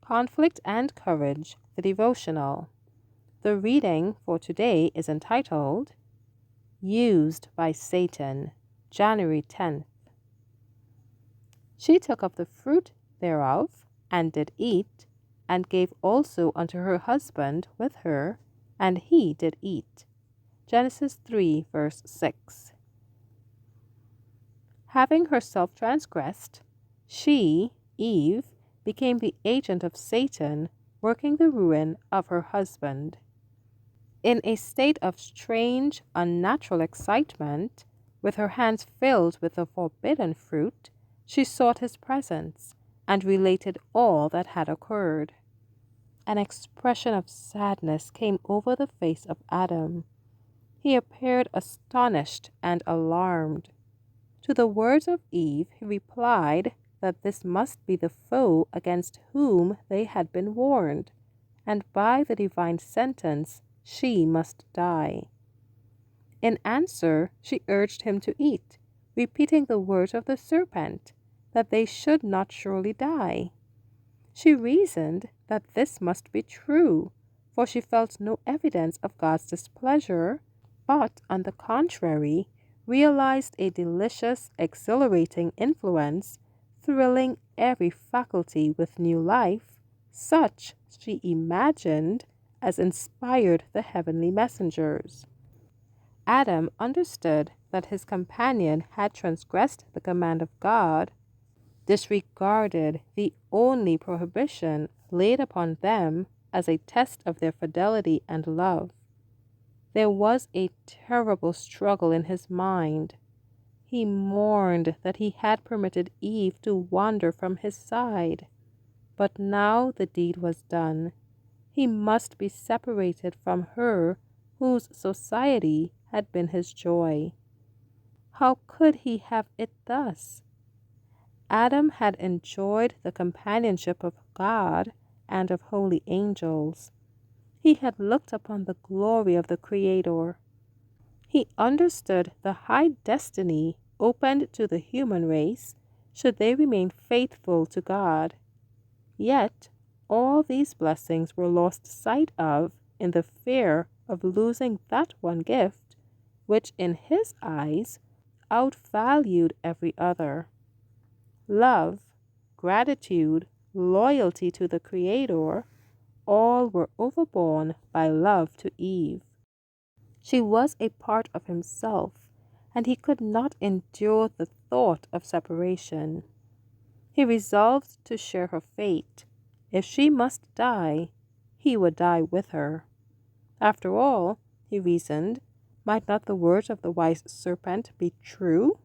Conflict and Courage, the devotional. The reading for today is entitled Used by Satan, January 10th. She took of the fruit thereof, and did eat, and gave also unto her husband with her, and he did eat. Genesis 3, verse 6. Having herself transgressed, she, Eve, became the agent of Satan, working the ruin of her husband. In a state of strange, unnatural excitement, with her hands filled with the forbidden fruit, she sought his presence and related all that had occurred. An expression of sadness came over the face of Adam. He appeared astonished and alarmed. To the words of Eve he replied that this must be the foe against whom they had been warned, and by the divine sentence she must die. In answer, she urged him to eat, repeating the words of the serpent, that they should not surely die. She reasoned that this must be true, for she felt no evidence of God's displeasure, but, on the contrary, realized a delicious, exhilarating influence, thrilling every faculty with new life, such, she imagined, as inspired the heavenly messengers. Adam understood that his companion had transgressed the command of God, disregarded the only prohibition laid upon them as a test of their fidelity and love. There was a terrible struggle in his mind. He mourned that he had permitted Eve to wander from his side. But now the deed was done. He must be separated from her whose society had been his joy. How could he have it thus? Adam had enjoyed the companionship of God and of holy angels. He had looked upon the glory of the Creator. He understood the high destiny opened to the human race should they remain faithful to God. Yet all these blessings were lost sight of in the fear of losing that one gift which in his eyes outvalued every other. Love, gratitude, loyalty to the Creator, all were overborne by love to Eve. She was a part of himself, and he could not endure the thought of separation. He resolved to share her fate. If she must die, he would die with her. After all, he reasoned, might not the words of the wise serpent be true?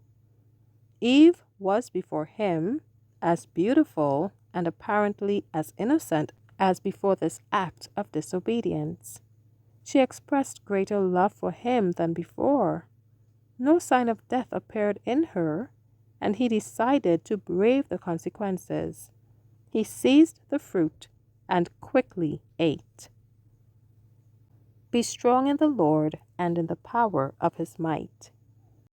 Eve was before him as beautiful and apparently as innocent as before this act of disobedience. She expressed greater love for him than before. No sign of death appeared in her, and he decided to brave the consequences. He seized the fruit and quickly ate. Be strong in the Lord and in the power of his might.